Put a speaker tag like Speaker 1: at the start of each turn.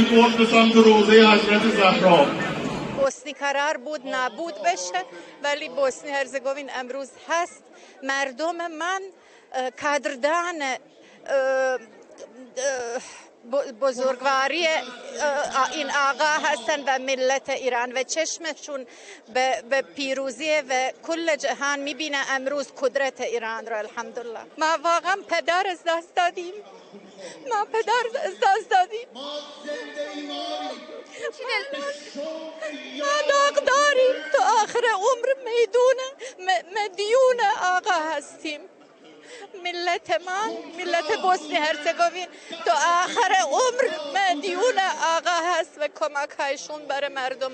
Speaker 1: قرب به روضه حضرت زهرا.
Speaker 2: بوسنی قرار بود نابود بشه ولی بوسنی هرزگوین امروز هست. مردم من قدردان بزرگواری این آقا هستن و ملت ایران و چشمشون به پیروزی و کل جهان میبینه امروز قدرت ایران را. الحمدلله ما واقعا پدر از دست دادیم. ما داغداریم تو آخر عمر مدیون آقا هستیم. ملت بوسنی هرزگوین تو آخر عمر مدیون آقا هست و کمک هایشون برای مردم